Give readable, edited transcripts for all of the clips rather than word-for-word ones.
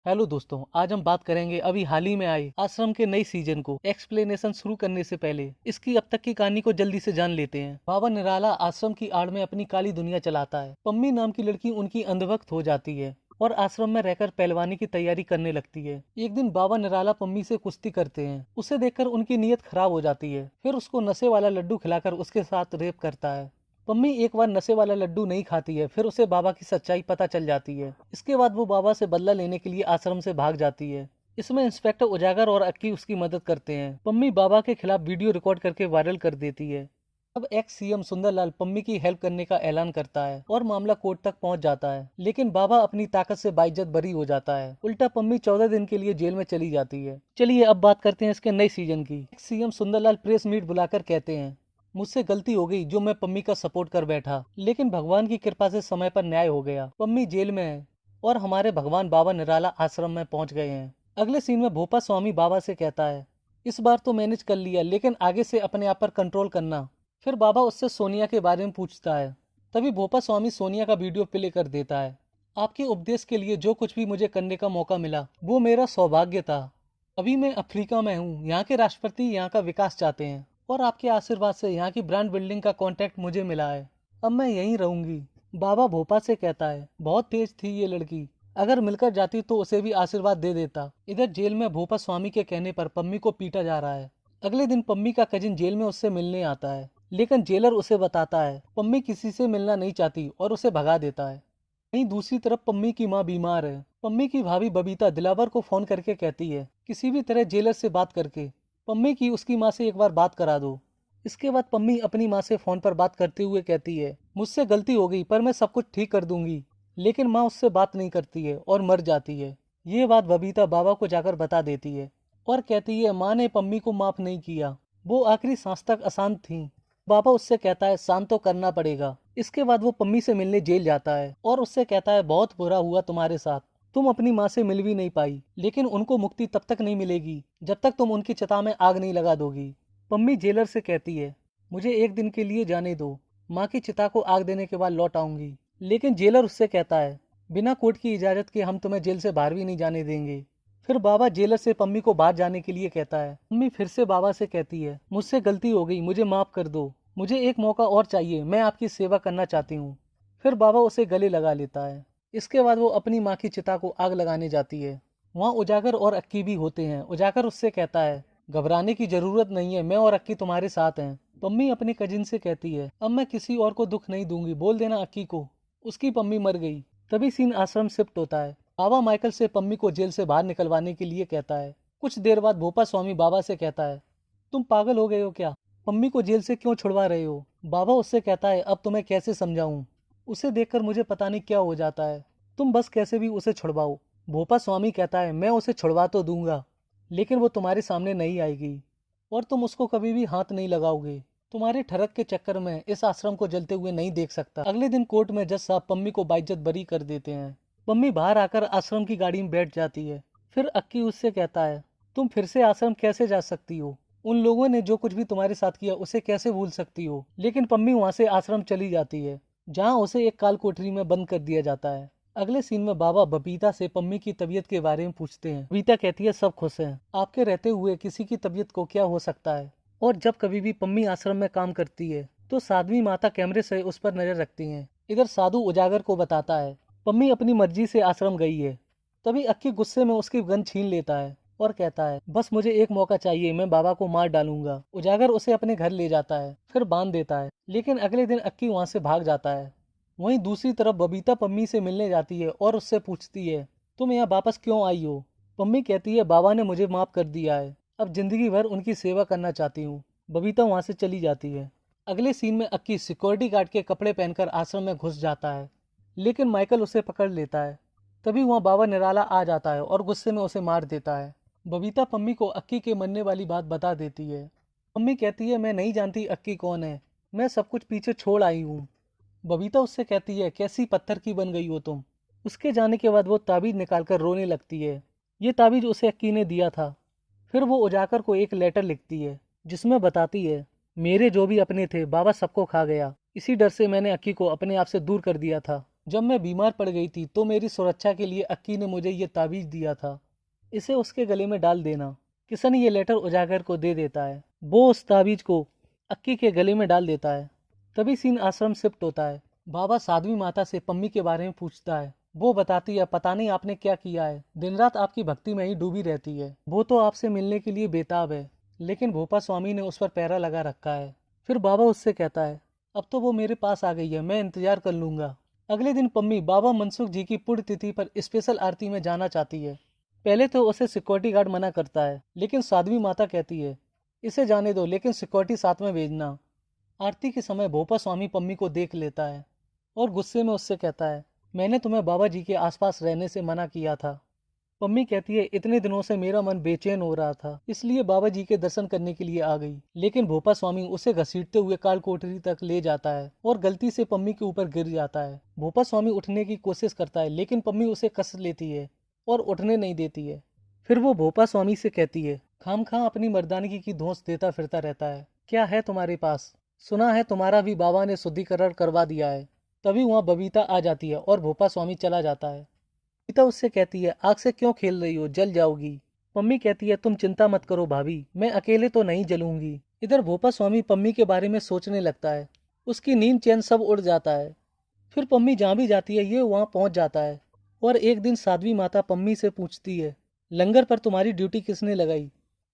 Hello दोस्तों, आज हम बात करेंगे अभी हाल ही में आए आश्रम के नई सीजन को। एक्सप्लेनेशन शुरू करने से पहले इसकी अब तक की कहानी को जल्दी से जान लेते हैं। बाबा निराला आश्रम की आड़ में अपनी काली दुनिया चलाता है। पम्मी नाम की लड़की उनकी अंधभक्त हो जाती है और आश्रम में रहकर पहलवानी की तैयारी करने लगती है। एक दिन बाबा निराला पम्मी से कुश्ती करते हैं। उसे देखकर उनकी नीयत खराब हो जाती है। फिर उसको नशे वाला लड्डू खिलाकर उसके साथ रेप करता है। पम्मी एक बार नशे वाला लड्डू नहीं खाती है। फिर उसे बाबा की सच्चाई पता चल जाती है। इसके बाद वो बाबा से बदला लेने के लिए आश्रम से भाग जाती है। इसमें इंस्पेक्टर उजागर और अक्की उसकी मदद करते हैं। पम्मी बाबा के खिलाफ वीडियो रिकॉर्ड करके वायरल कर देती है। अब एक्स सीएम सुंदरलाल पम्मी की हेल्प करने का ऐलान करता है और मामला कोर्ट तक पहुंच जाता है। लेकिन बाबा अपनी ताकत से बाइज्जत बरी हो जाता है। उल्टा पम्मी 14 दिन के लिए जेल में चली जाती है। चलिए अब बात करते हैं इसके नई सीजन की। Ex CM Sunderlal press meet बुलाकर कहते हैं, मुझसे गलती हो गई जो मैं पम्मी का सपोर्ट कर बैठा, लेकिन भगवान की कृपा से समय पर न्याय हो गया। पम्मी जेल में है और हमारे भगवान बाबा निराला आश्रम में पहुंच गए हैं। अगले सीन में भोपा स्वामी बाबा से कहता है, इस बार तो मैनेज कर लिया, लेकिन आगे से अपने आप पर कंट्रोल करना। फिर बाबा उससे सोनिया के बारे में पूछता है। तभी भोपा स्वामी सोनिया का वीडियो प्ले कर देता है। आपके उपदेश के लिए जो कुछ भी मुझे करने का मौका मिला वो मेरा सौभाग्य था। अभी मैं अफ्रीका में हूँ। यहाँ के राष्ट्रपति यहाँ का विकास चाहते हैं और आपके आशीर्वाद से यहाँ की ब्रांड बिल्डिंग का कॉन्ट्रैक्ट मुझे मिला है। अब मैं यहीं रहूंगी। बाबा भोपा से कहता है, बहुत तेज थी ये लड़की, अगर मिलकर जाती तो उसे भी आशीर्वाद दे देता। इधर जेल में भोपा स्वामी के कहने पर पम्मी को पीटा जा रहा है। अगले दिन पम्मी का कजिन जेल में उससे मिलने आता है, लेकिन जेलर उसे बताता है पम्मी किसी से मिलना नहीं चाहती और उसे भगा देता है। वहीं दूसरी तरफ पम्मी की माँ बीमार है। पम्मी की भाभी बबीता दिलावर को फोन करके कहती है, किसी भी तरह जेलर से बात करके पम्मी की उसकी माँ से एक बार बात करा दो। इसके बाद पम्मी अपनी माँ से फोन पर बात करते हुए कहती है, मुझसे गलती हो गई पर मैं सब कुछ ठीक कर दूंगी। लेकिन माँ उससे बात नहीं करती है और मर जाती है। ये बात बबीता बाबा को जाकर बता देती है और कहती है माँ ने पम्मी को माफ नहीं किया, वो आखिरी सांस तक अशांत थी। बाबा उससे कहता है शांत तो करना पड़ेगा। इसके बाद वो पम्मी से मिलने जेल जाता है और उससे कहता है, बहुत बुरा हुआ तुम्हारे साथ, तुम अपनी माँ से मिल भी नहीं पाई, लेकिन उनको मुक्ति तब तक नहीं मिलेगी जब तक तुम उनकी चिता में आग नहीं लगा दोगी। पम्मी जेलर से कहती है, मुझे एक दिन के लिए जाने दो, माँ की चिता को आग देने के बाद लौट आऊंगी। लेकिन जेलर उससे कहता है, बिना कोर्ट की इजाजत के हम तुम्हें जेल से बाहर भी नहीं जाने देंगे। फिर बाबा जेलर से पम्मी को बाहर जाने के लिए कहता है। पम्मी फिर से बाबा से कहती है, मुझसे गलती हो गई, मुझे माफ कर दो, मुझे एक मौका और चाहिए, मैं आपकी सेवा करना चाहती हूँ। फिर बाबा उसे गले लगा लेता है। इसके बाद वो अपनी माँ की चिता को आग लगाने जाती है। वहाँ उजागर और अक्की भी होते हैं। उजागर उससे कहता है, घबराने की जरूरत नहीं है, मैं और अक्की तुम्हारे साथ हैं। पम्मी अपने कजिन से कहती है, अब मैं किसी और को दुख नहीं दूंगी, बोल देना अक्की को उसकी पम्मी मर गई। तभी सीन आश्रम शिफ्ट होता है। बाबा माइकल से पम्मी को जेल से बाहर निकलवाने के लिए कहता है। कुछ देर बाद भोपा स्वामी बाबा से कहता है, तुम पागल हो गए हो क्या, पम्मी को जेल से क्यों छुड़वा रहे हो। बाबा उससे कहता है, अब तुम्हें कैसे समझाऊं, उसे देखकर मुझे पता नहीं क्या हो जाता है, तुम बस कैसे भी उसे छुड़वाओ। भोपा स्वामी कहता है, मैं उसे छुड़वा तो दूंगा, लेकिन वो तुम्हारे सामने नहीं आएगी और तुम उसको कभी भी हाथ नहीं लगाओगे। तुम्हारे ठरक के चक्कर में इस आश्रम को जलते हुए नहीं देख सकता। अगले दिन कोर्ट में जज साहब पम्मी को बाइज्जत बरी कर देते हैं। पम्मी बाहर आकर आश्रम की गाड़ी में बैठ जाती है। फिर अक्की उससे कहता है, तुम फिर से आश्रम कैसे जा सकती हो, उन लोगों ने जो कुछ भी तुम्हारे साथ किया उसे कैसे भूल सकती हो। लेकिन पम्मी वहां से आश्रम चली जाती है, जहां उसे एक काल कोठरी में बंद कर दिया जाता है। अगले सीन में बाबा बबीता से पम्मी की तबीयत के बारे में पूछते हैं। बबीता कहती है, सब खुश हैं, आपके रहते हुए किसी की तबीयत को क्या हो सकता है। और जब कभी भी पम्मी आश्रम में काम करती है तो साध्वी माता कैमरे से उस पर नजर रखती हैं। इधर साधु उजागर को बताता है पम्मी अपनी मर्जी से आश्रम गई है। तभी अक्की गुस्से में उसकी गन छीन लेता है और कहता है, बस मुझे एक मौका चाहिए, मैं बाबा को मार डालूंगा। उजागर उसे अपने घर ले जाता है, फिर बांध देता है। लेकिन अगले दिन अक्की वहां से भाग जाता है। वहीं दूसरी तरफ बबीता पम्मी से मिलने जाती है और उससे पूछती है, तुम यहाँ वापस क्यों आई हो। पम्मी कहती है, बाबा ने मुझे माफ कर दिया है, अब जिंदगी भर उनकी सेवा करना चाहती हूँ। बबीता वहां से चली जाती है। अगले सीन में अक्की सिक्योरिटी गार्ड के कपड़े पहनकर आश्रम में घुस जाता है, लेकिन माइकल उसे पकड़ लेता है। तभी वहाँ बाबा निराला आ जाता है और गुस्से में उसे मार देता है। बबीता पम्मी को अक्की के मरने वाली बात बता देती है। पम्मी कहती है, मैं नहीं जानती अक्की कौन है, मैं सब कुछ पीछे छोड़ आई हूँ। बबीता उससे कहती है, कैसी पत्थर की बन गई हो तुम। उसके जाने के बाद वो ताबीज निकालकर रोने लगती है। ये ताबीज उसे अक्की ने दिया था। फिर वो उजागर को एक लेटर लिखती है जिसमें बताती है, मेरे जो भी अपने थे बाबा सबको खा गया, इसी डर से मैंने अक्की को अपने आप से दूर कर दिया था। जब मैं बीमार पड़ गई थी तो मेरी सुरक्षा के लिए अक्की ने मुझे ये ताबीज दिया था, इसे उसके गले में डाल देना। किशन ये लेटर उजागर को दे देता है, वो उस ताबीज को अक्की के गले में डाल देता है। तभी सीन आश्रम शिफ्ट होता है। बाबा साध्वी माता से पम्मी के बारे में पूछता है। वो बताती है, पता नहीं आपने क्या किया है, दिन रात आपकी भक्ति में ही डूबी रहती है। वो तो आपसे मिलने के लिए बेताब है, लेकिन भोपा स्वामी ने उस पर पहरा लगा रखा है। फिर बाबा उससे कहता है, अब तो वो मेरे पास आ गई है, मैं इंतजार कर लूंगा। अगले दिन पम्मी बाबा मनसुख जी की पुण्यतिथि पर स्पेशल आरती में जाना चाहती है। पहले तो उसे सिक्योरिटी गार्ड मना करता है, लेकिन साध्वी माता कहती है, इसे जाने दो, लेकिन सिक्योरिटी साथ में भेजना। आरती के समय भोपा स्वामी पम्मी को देख लेता है और गुस्से में उससे कहता है, मैंने तुम्हें बाबा जी के आसपास रहने से मना किया था। पम्मी कहती है, इतने दिनों से मेरा मन बेचैन हो रहा था, इसलिए बाबा जी के दर्शन करने के लिए आ गई। लेकिन भोपा स्वामी उसे घसीटते हुए काल कोठरी तक ले जाता है और गलती से पम्मी के ऊपर गिर जाता है। भोपा स्वामी उठने की कोशिश करता है, लेकिन पम्मी उसे कस लेती है और उठने नहीं देती है। फिर वो भोपा स्वामी से कहती है, खामखा अपनी मर्दानगी की धौंस देता फिरता रहता है, क्या है तुम्हारे पास? सुना है तुम्हारा भी बाबा ने शुद्धिकरण करवा दिया है। तभी वहाँ बबीता आ जाती है और भोपा स्वामी चला जाता है। बबीता उससे कहती है, आग से क्यों खेल रही हो, जल जाओगी। पम्मी कहती है, तुम चिंता मत करो भाभी, मैं अकेले तो नहीं जलूंगी। इधर भोपा स्वामी पम्मी के बारे में सोचने लगता है। उसकी नींद चैन सब उड़ जाता है। फिर पम्मी जहाँ भी जाती है ये वहाँ पहुँच जाता है। और एक दिन साध्वी माता पम्मी से पूछती है, लंगर पर तुम्हारी ड्यूटी किसने लगाई?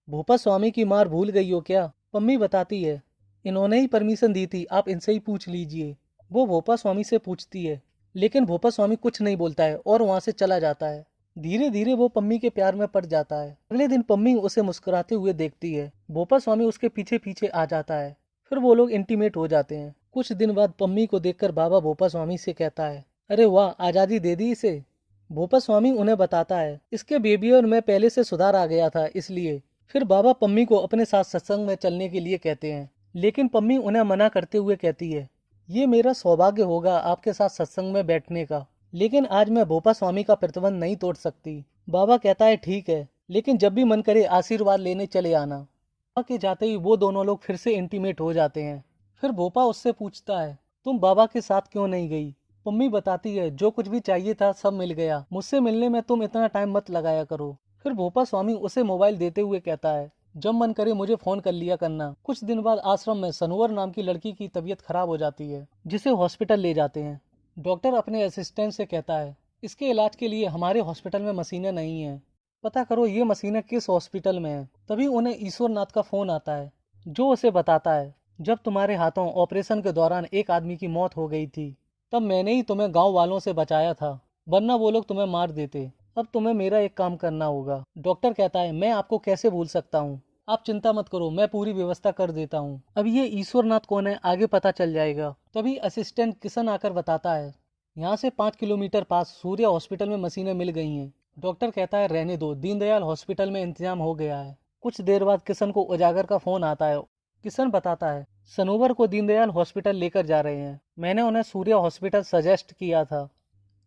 भोपा स्वामी की मार भूल गई हो क्या? पम्मी बताती है, इन्होंने ही परमिशन दी थी, आप इनसे ही पूछ लीजिए। वो भोपा स्वामी से पूछती है, लेकिन भोपा स्वामी कुछ नहीं बोलता है और वहां से चला जाता है। धीरे धीरे वो पम्मी के प्यार में पड़ जाता है। अगले दिन पम्मी उसे मुस्कुराते हुए देखती है। भोपा स्वामी उसके पीछे पीछे आ जाता है। फिर वो लोग इंटीमेट हो जाते हैं। कुछ दिन बाद पम्मी को देखकर बाबा भोपा स्वामी से कहता है, अरे वाह, आजादी दे दी इसे। भोपा स्वामी उन्हें बताता है, इसके बिहेवियर में पहले से सुधार आ गया था, इसलिए। फिर बाबा पम्मी को अपने साथ सत्संग में चलने के लिए कहते हैं, लेकिन पम्मी उन्हें मना करते हुए कहती है, ये मेरा सौभाग्य होगा आपके साथ सत्संग में बैठने का, लेकिन आज मैं भोपा स्वामी का प्रतिबंध नहीं तोड़ सकती। बाबा कहता है, ठीक है, लेकिन जब भी मन करे आशीर्वाद लेने चले आना। बाबा के जाते ही वो दोनों लोग फिर से इंटीमेट हो जाते हैं। फिर भोपा उससे पूछता है, तुम बाबा के साथ क्यों नहीं गई? पम्मी बताती है, जो कुछ भी चाहिए था सब मिल गया, मुझसे मिलने में तुम इतना टाइम मत लगाया करो। फिर भोपा स्वामी उसे मोबाइल देते हुए कहता है, जब मन करे मुझे फोन कर लिया करना। कुछ दिन बाद आश्रम में सनोवर नाम की लड़की की तबीयत खराब हो जाती है, जिसे हॉस्पिटल ले जाते हैं। डॉक्टर अपने असिस्टेंट से कहता है, इसके इलाज के लिए हमारे हॉस्पिटल में मशीनें नहीं हैं, पता करो ये मशीनें किस हॉस्पिटल में है। तभी उन्हें ईश्वरनाथ का फोन आता है, जो उसे बताता है, जब तुम्हारे हाथों ऑपरेशन के दौरान एक आदमी की मौत हो गई थी, तब मैंने ही तुम्हें गाँव वालों से बचाया था, वरना वो लोग तुम्हें मार देते। अब तुम्हें मेरा एक काम करना होगा। डॉक्टर कहता है, मैं आपको कैसे भूल सकता हूँ, आप चिंता मत करो, मैं पूरी व्यवस्था कर देता हूँ। अब ये ईश्वरनाथ कौन है आगे पता चल जाएगा। तभी असिस्टेंट किशन आकर बताता है, यहाँ से 5 किलोमीटर पास सूर्या हॉस्पिटल में मशीनें मिल गई हैं। डॉक्टर कहता है, रहने दो, दीनदयाल हॉस्पिटल में इंतजाम हो गया है। कुछ देर बाद किशन को उजागर का फोन आता है। किशन बताता है, सनोवर को दीनदयाल हॉस्पिटल लेकर जा रहे हैं, मैंने उन्हें सूर्या हॉस्पिटल सजेस्ट किया था,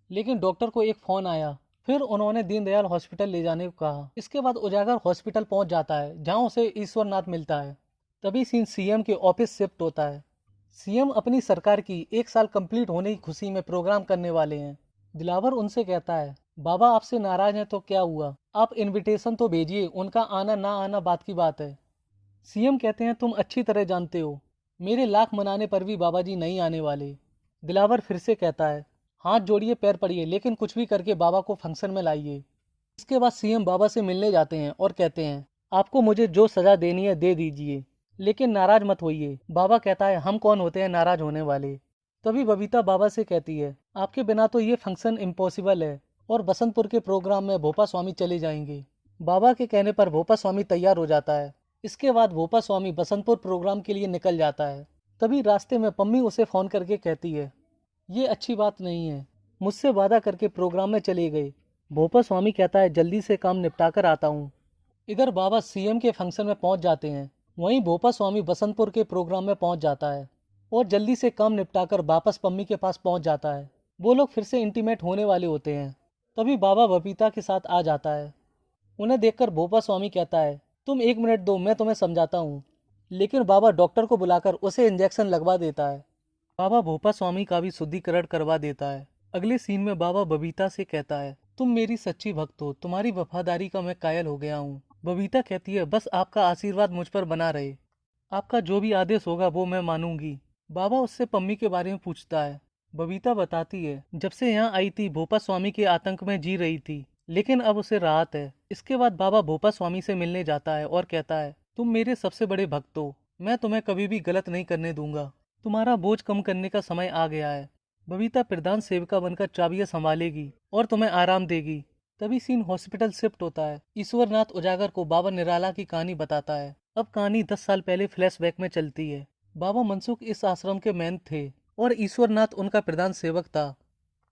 लेकिन डॉक्टर को एक फोन आया, फिर उन्होंने दीनदयाल हॉस्पिटल ले जाने को कहा। इसके बाद उजागर हॉस्पिटल पहुंच जाता है, जहां उसे ईश्वरनाथ मिलता है। तभी सीन सीएम के ऑफिस शिफ्ट होता है। सीएम अपनी सरकार की 1 साल कंप्लीट होने की खुशी में प्रोग्राम करने वाले हैं। दिलावर उनसे कहता है, बाबा आपसे नाराज हैं तो क्या हुआ, आप इनविटेशन तो भेजिए, उनका आना ना आना बात की बात है। सीएम कहते हैं, तुम अच्छी तरह जानते हो, मेरे लाख मनाने पर भी बाबा जी नहीं आने वाले। दिलावर फिर से कहता है, हाथ जोड़िए पैर पड़िए, लेकिन कुछ भी करके बाबा को फंक्शन में लाइए। इसके बाद सीएम बाबा से मिलने जाते हैं और कहते हैं, आपको मुझे जो सजा देनी है दे दीजिए, लेकिन नाराज मत होइए। बाबा कहता है, हम कौन होते हैं नाराज होने वाले। तभी बबीता बाबा से कहती है, आपके बिना तो ये फंक्शन इम्पॉसिबल है, और बसंतपुर के प्रोग्राम में भोपा स्वामी चले जाएंगे। बाबा के कहने पर भोपा स्वामी तैयार हो जाता है। इसके बाद भोपा स्वामी बसंतपुर प्रोग्राम के लिए निकल जाता है। तभी रास्ते में पम्मी उसे फोन करके कहती है, ये अच्छी बात नहीं है, मुझसे वादा करके प्रोग्राम में चले गए। भोपा स्वामी कहता है, जल्दी से काम निपटा कर आता हूँ। इधर बाबा सीएम के फंक्शन में पहुंच जाते हैं, वहीं भोपा स्वामी बसंतपुर के प्रोग्राम में पहुंच जाता है और जल्दी से काम निपटाकर वापस पम्मी के पास पहुंच जाता है। वो लोग फिर से इंटीमेट होने वाले होते हैं। तभी बाबा बबीता के साथ आ जाता है। उन्हें देखकर भोपा स्वामी कहता है, तुम 1 मिनट दो, मैं तुम्हें समझाता हूँ। लेकिन बाबा डॉक्टर को बुलाकर उसे इंजेक्शन लगवा देता है। बाबा भोपा स्वामी का भी शुद्धिकरण करवा देता है। अगले सीन में बाबा बबीता से कहता है, तुम मेरी सच्ची भक्त हो, तुम्हारी वफादारी का मैं कायल हो गया हूँ। बबीता कहती है, बस आपका आशीर्वाद मुझ पर बना रहे, आपका जो भी आदेश होगा वो मैं मानूंगी। बाबा उससे पम्मी के बारे में पूछता है। बबीता बताती है, जब से यहाँ आई थी भोपा स्वामी के आतंक में जी रही थी, लेकिन अब उसे राहत है। इसके बाद बाबा भोपा स्वामी से मिलने जाता है और कहता है, तुम मेरे सबसे बड़े भक्त हो, मैं तुम्हें कभी भी गलत नहीं करने दूंगा, तुम्हारा बोझ कम करने का समय आ गया है। बबीता प्रधान सेविका बनकर चाबियां संभालेगी और तुम्हें आराम देगी। तभी सीन हॉस्पिटल शिफ्ट होता है। ईश्वरनाथ उजागर को बाबा निराला की कहानी बताता है। अब कहानी 10 साल पहले फ्लैशबैक में चलती है। बाबा मनसुख इस आश्रम के मेन थे और ईश्वरनाथ उनका प्रधान सेवक था।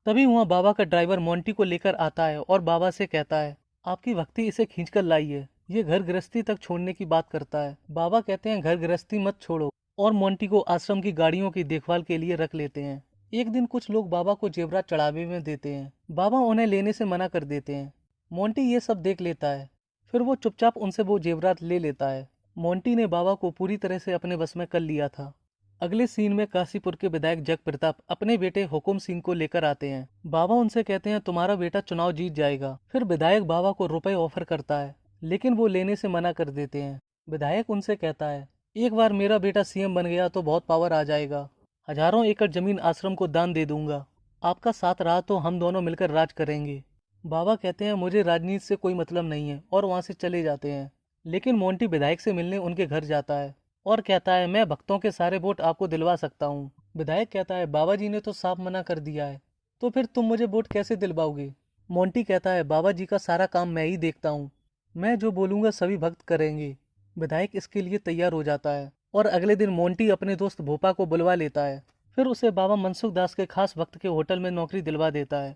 तभी वहाँ बाबा का ड्राइवर मोंटी को लेकर आता है और बाबा से कहता है, आपकी भक्ति इसे खींचकर लाई है। ये घर गृहस्थी तक छोड़ने की बात करता है। बाबा कहते हैं, घर गृहस्थी मत छोड़ो, और मोंटी को आश्रम की गाड़ियों की देखभाल के लिए रख लेते हैं। एक दिन कुछ लोग बाबा को जेवरात चढ़ावे में देते हैं। बाबा उन्हें लेने से मना कर देते हैं। मोंटी ये सब देख लेता है, फिर वो चुपचाप उनसे वो जेवरात ले लेता है। मोंटी ने बाबा को पूरी तरह से अपने बस में कर लिया था। अगले सीन में काशीपुर के विधायक जग प्रताप अपने बेटे हुकुम सिंह को लेकर आते हैं। बाबा उनसे कहते हैं, तुम्हारा बेटा चुनाव जीत जाएगा। फिर विधायक बाबा को रुपए ऑफर करता है, लेकिन वो लेने से मना कर देते हैं। विधायक उनसे कहता है, एक बार मेरा बेटा सीएम बन गया तो बहुत पावर आ जाएगा, हजारों एकड़ जमीन आश्रम को दान दे दूंगा, आपका साथ रहा तो हम दोनों मिलकर राज करेंगे। बाबा कहते हैं, मुझे राजनीति से कोई मतलब नहीं है, और वहां से चले जाते हैं। लेकिन मोंटी विधायक से मिलने उनके घर जाता है और कहता है, मैं भक्तों के सारे वोट आपको दिलवा सकता हूँ। विधायक कहता है, बाबा जी ने तो साफ मना कर दिया है, तो फिर तुम मुझे वोट कैसे दिलवाओगे। मोंटी कहता है, बाबा जी का सारा काम मैं ही देखता हूँ, मैं जो बोलूंगा सभी भक्त करेंगे। विधायक इसके लिए तैयार हो जाता है और अगले दिन मोंटी अपने दोस्त भोपा को बुलवा लेता है। फिर उसे बाबा मनसुख दास के खास भक्त के होटल में नौकरी दिलवा देता है।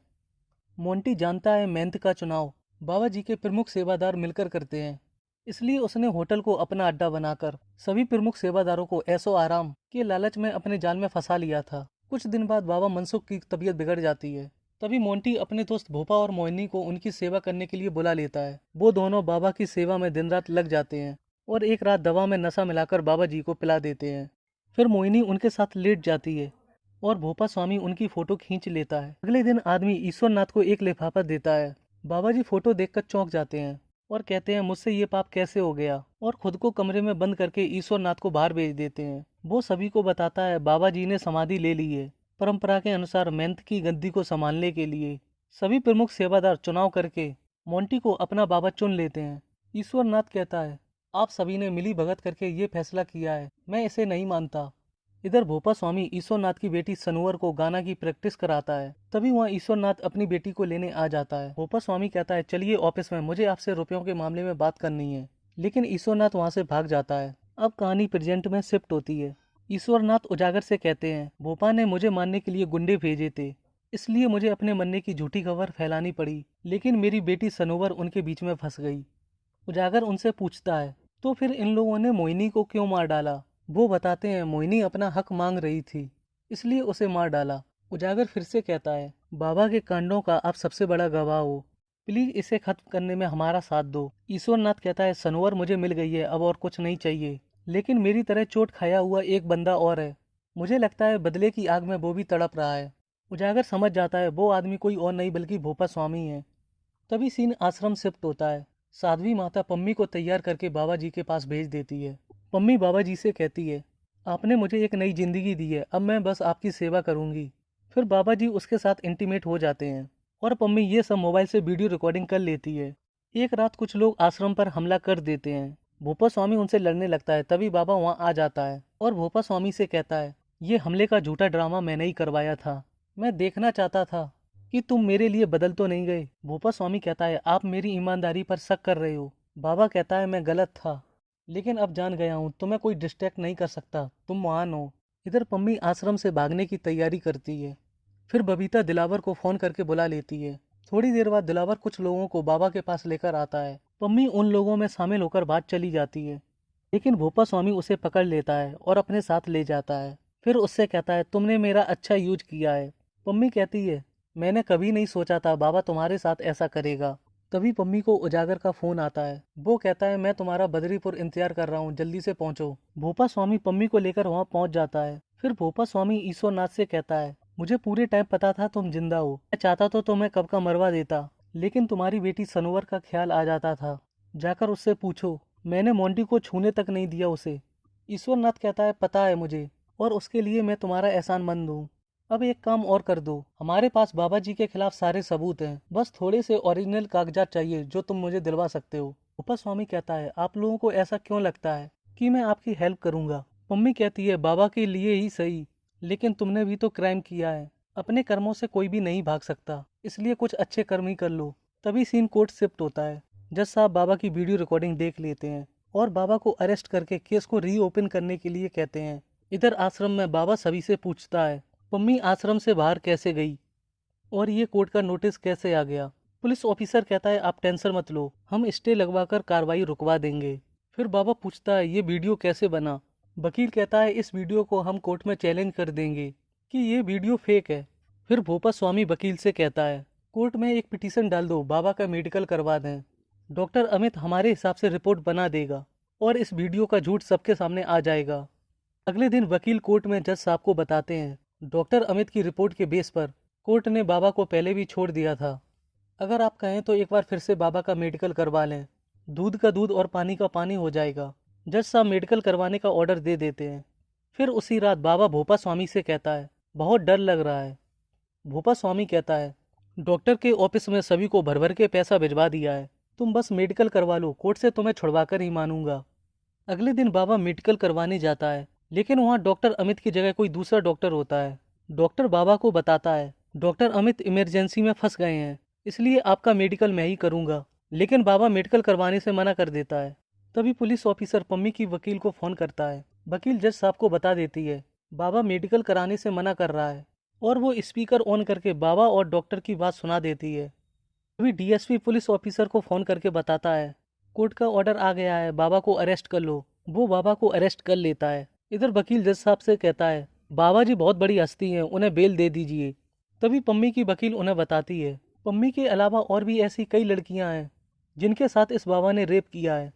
मोंटी जानता है मेहनत का चुनाव बाबा जी के प्रमुख सेवादार मिलकर करते हैं, इसलिए उसने होटल को अपना अड्डा बनाकर सभी प्रमुख सेवादारों को ऐशो आराम के लालच में अपने जाल में फंसा लिया था। कुछ दिन बाद बाबा मनसुख की तबीयत बिगड़ जाती है। तभी मोंटी अपने दोस्त भोपा और मोहिनी को उनकी सेवा करने के लिए बुला लेता है। वो दोनों बाबा की सेवा में दिन रात लग जाते हैं और एक रात दवा में नशा मिलाकर बाबा जी को पिला देते हैं। फिर मोहिनी उनके साथ लेट जाती है और भोपा स्वामी उनकी फोटो खींच लेता है। अगले दिन आदमी ईश्वरनाथ को एक लिफाफा देता है। बाबा जी फोटो देखकर चौंक जाते हैं और कहते हैं, मुझसे ये पाप कैसे हो गया, और खुद को कमरे में बंद करके ईश्वरनाथ को बाहर भेज देते हैं। वो सभी को बताता है, बाबा जी ने समाधि ले ली है, परंपरा के अनुसार मेहनत की गद्दी को संभालने के लिए। सभी प्रमुख सेवादार चुनाव करके मोंटी को अपना बाबा चुन लेते हैं। ईश्वरनाथ कहता है, आप सभी ने मिली भगत करके ये फैसला किया है, मैं इसे नहीं मानता। इधर भोपा स्वामी ईश्वरनाथ की बेटी सनोवर को गाना की प्रैक्टिस कराता है। तभी वहाँ ईश्वरनाथ अपनी बेटी को लेने आ जाता है। भोपा स्वामी कहता है, चलिए ऑफिस में, मुझे आपसे रुपयों के मामले में बात करनी है। लेकिन ईश्वरनाथ वहाँ से भाग जाता है। अब कहानी प्रेजेंट में शिफ्ट होती है। ईश्वरनाथ उजागर से कहते हैं, भोपा ने मुझे मारने के लिए गुंडे भेजे थे, इसलिए मुझे अपने मरने की झूठी खबर फैलानी पड़ी, लेकिन मेरी बेटी सनोवर उनके बीच में फंस गई। उजागर उनसे पूछता है, तो फिर इन लोगों ने मोहिनी को क्यों मार डाला। वो बताते हैं, मोहिनी अपना हक मांग रही थी, इसलिए उसे मार डाला। उजागर फिर से कहता है, बाबा के कांडों का आप सबसे बड़ा गवाह हो, प्लीज इसे खत्म करने में हमारा साथ दो। ईश्वरनाथ कहता है, सनोवर मुझे मिल गई है, अब और कुछ नहीं चाहिए, लेकिन मेरी तरह चोट खाया हुआ एक बंदा और है, मुझे लगता है बदले की आग में वो भी तड़प रहा है। उजागर समझ जाता है वो आदमी कोई और नहीं बल्कि भोपा स्वामी है। तभी सीन आश्रम शिफ्ट होता है। साध्वी माता पम्मी को तैयार करके बाबा जी के पास भेज देती है। पम्मी बाबा जी से कहती है, आपने मुझे एक नई जिंदगी दी है, अब मैं बस आपकी सेवा करूंगी। फिर बाबा जी उसके साथ इंटीमेट हो जाते हैं और पम्मी ये सब मोबाइल से वीडियो रिकॉर्डिंग कर लेती है। एक रात कुछ लोग आश्रम पर हमला कर देते हैं। भोपा स्वामी उनसे लड़ने लगता है। तभी बाबा वहाँ आ जाता है और भोपा स्वामी से कहता है, ये हमले का झूठा ड्रामा मैंने ही करवाया था, मैं देखना चाहता था कि तुम मेरे लिए बदल तो नहीं गए। भोपा स्वामी कहता है, आप मेरी ईमानदारी पर शक कर रहे हो। बाबा कहता है, मैं गलत था, लेकिन अब जान गया हूँ, तुम्हें कोई डिस्ट्रैक्ट नहीं कर सकता, तुम महान हो। इधर पम्मी आश्रम से भागने की तैयारी करती है। फिर बबीता दिलावर को फोन करके बुला लेती है। थोड़ी देर बाद दिलावर कुछ लोगों को बाबा के पास लेकर आता है। पम्मी उन लोगों में शामिल होकर बात चली जाती है, लेकिन भोपा स्वामी उसे पकड़ लेता है और अपने साथ ले जाता है। फिर उससे कहता है, तुमने मेरा अच्छा यूज किया है। पम्मी कहती है, मैंने कभी नहीं सोचा था बाबा तुम्हारे साथ ऐसा करेगा। तभी पम्मी को उजागर का फोन आता है। वो कहता है, मैं तुम्हारा बदरीपुर इंतजार कर रहा हूँ, जल्दी से पहुंचो। भोपा स्वामी पम्मी को लेकर वहाँ पहुंच जाता है। फिर भोपा स्वामी ईश्वरनाथ से कहता है, मुझे पूरे टाइम पता था तुम जिंदा हो। मैं चाहता तो तुम्हें कब का मरवा देता, लेकिन तुम्हारी बेटी सनोवर का ख्याल आ जाता था। जाकर उससे पूछो, मैंने मोंटी को छूने तक नहीं दिया उसे। ईश्वरनाथ कहता है, पता है मुझे, और उसके लिए मैं तुम्हारा एहसानमंद हूँ। अब एक काम और कर दो, हमारे पास बाबा जी के खिलाफ सारे सबूत हैं, बस थोड़े से ओरिजिनल कागजात चाहिए जो तुम मुझे दिलवा सकते हो। उपा स्वामी कहता है, आप लोगों को ऐसा क्यों लगता है कि मैं आपकी हेल्प करूंगा? मम्मी कहती है, बाबा के लिए ही सही, लेकिन तुमने भी तो क्राइम किया है। अपने कर्मों से कोई भी नहीं भाग सकता, इसलिए कुछ अच्छे कर्म ही कर लो। तभी सीन कोर्ट शिफ्ट होता है। जज साहब बाबा की वीडियो रिकॉर्डिंग देख लेते हैं और बाबा को अरेस्ट करके केस को रीओपन करने के लिए कहते हैं। इधर आश्रम में बाबा सभी से पूछता है, पम्मी आश्रम से बाहर कैसे गई और ये कोर्ट का नोटिस कैसे आ गया? पुलिस ऑफिसर कहता है, आप टेंशन मत लो, हम स्टे लगवाकर कार्रवाई रुकवा देंगे। फिर बाबा पूछता है, ये वीडियो कैसे बना? वकील कहता है, इस वीडियो को हम कोर्ट में चैलेंज कर देंगे कि ये वीडियो फेक है। फिर भोपा स्वामी वकील से कहता है, कोर्ट में एक पिटीशन डाल दो, बाबा का मेडिकल करवा दें। डॉक्टर अमित हमारे हिसाब से रिपोर्ट बना देगा और इस वीडियो का झूठ सबके सामने आ जाएगा। अगले दिन वकील कोर्ट में जज साहब को बताते हैं, डॉक्टर अमित की रिपोर्ट के बेस पर कोर्ट ने बाबा को पहले भी छोड़ दिया था। अगर आप कहें तो एक बार फिर से बाबा का मेडिकल करवा लें, दूध का दूध और पानी का पानी हो जाएगा। जज साहब मेडिकल करवाने का ऑर्डर दे देते हैं। फिर उसी रात बाबा भोपा स्वामी से कहता है, बहुत डर लग रहा है। भोपा स्वामी कहता है, डॉक्टर के ऑफिस में सभी को भर भर के पैसा भिजवा दिया है, तुम बस मेडिकल करवा लो, कोर्ट से तुम्हें छुड़वा कर ही मानूंगा। अगले दिन बाबा मेडिकल करवाने जाता है, लेकिन वहाँ डॉक्टर अमित की जगह कोई दूसरा डॉक्टर होता है। डॉक्टर बाबा को बताता है, डॉक्टर अमित इमरजेंसी में फंस गए हैं, इसलिए आपका मेडिकल मैं ही करूंगा। लेकिन बाबा मेडिकल करवाने से मना कर देता है। तभी पुलिस ऑफिसर पम्मी की वकील को फोन करता है। वकील जज साहब को बता देती है, बाबा मेडिकल कराने से मना कर रहा है, और वो स्पीकर ऑन करके बाबा और डॉक्टर की बात सुना देती है। तभी डीएसपी पुलिस ऑफिसर को फोन करके बताता है, कोर्ट का ऑर्डर आ गया है, बाबा को अरेस्ट कर लो। वो बाबा को अरेस्ट कर लेता है। इधर वकील जज साहब से कहता है, बाबा जी बहुत बड़ी हस्ती हैं, उन्हें बेल दे दीजिए। तभी पम्मी की वकील उन्हें बताती है, पम्मी के अलावा और भी ऐसी कई लड़कियां हैं जिनके साथ इस बाबा ने रेप किया है,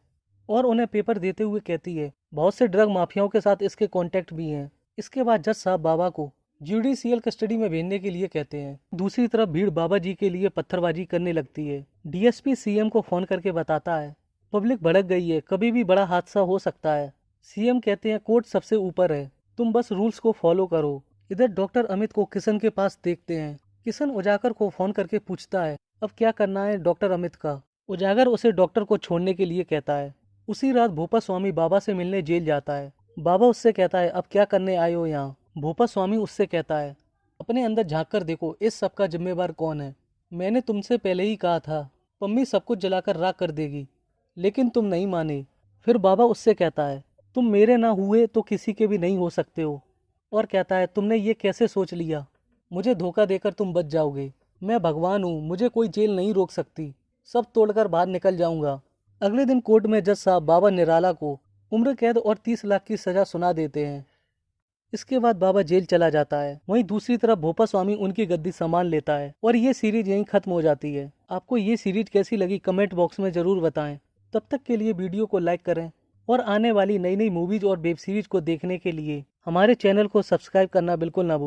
और उन्हें पेपर देते हुए कहती है, बहुत से ड्रग माफियाओं के साथ इसके कॉन्टेक्ट भी हैं। इसके बाद जज साहब बाबा को जुडिशियल कस्टडी में भेजने के लिए कहते हैं। दूसरी तरफ भीड़ बाबा जी के लिए पत्थरबाजी करने लगती है। डीएसपी सीएम को फोन करके बताता है, पब्लिक भड़क गई है, कभी भी बड़ा हादसा हो सकता है। सीएम कहते हैं, कोर्ट सबसे ऊपर है, तुम बस रूल्स को फॉलो करो। इधर डॉक्टर अमित को किशन के पास देखते हैं। किशन उजागर को फोन करके पूछता है, अब क्या करना है डॉक्टर अमित का? उजागर उसे डॉक्टर को छोड़ने के लिए कहता है। उसी रात भोपा स्वामी बाबा से मिलने जेल जाता है। बाबा उससे कहता है, अब क्या करने आए हो यहाँ? भोपा स्वामी उससे कहता है, अपने अंदर झांक कर देखो, इस सब का जिम्मेवार कौन है? मैंने तुमसे पहले ही कहा था, पम्मी सब कुछ जलाकर राख कर देगी, लेकिन तुम नहीं माने। फिर बाबा उससे कहता है, तुम मेरे ना हुए तो किसी के भी नहीं हो सकते हो, और कहता है, तुमने ये कैसे सोच लिया? मुझे धोखा देकर तुम बच जाओगे। मैं भगवान हूँ, मुझे कोई जेल नहीं रोक सकती, सब तोड़कर बाहर निकल जाऊंगा। अगले दिन कोर्ट में जज साहब बाबा निराला को उम्र कैद और 30 लाख की सजा सुना देते हैं। इसके बाद बाबा जेल चला जाता है। वहीं दूसरी तरफ भोपा स्वामी उनकी गद्दी संभाल लेता है, और ये सीरीज यहीं खत्म हो जाती है। आपको ये सीरीज कैसी लगी कमेंट बॉक्स में जरूर बताएं। तब तक के लिए वीडियो को लाइक करें, और आने वाली नई नई मूवीज और वेब सीरीज को देखने के लिए हमारे चैनल को सब्सक्राइब करना बिल्कुल ना भूलें।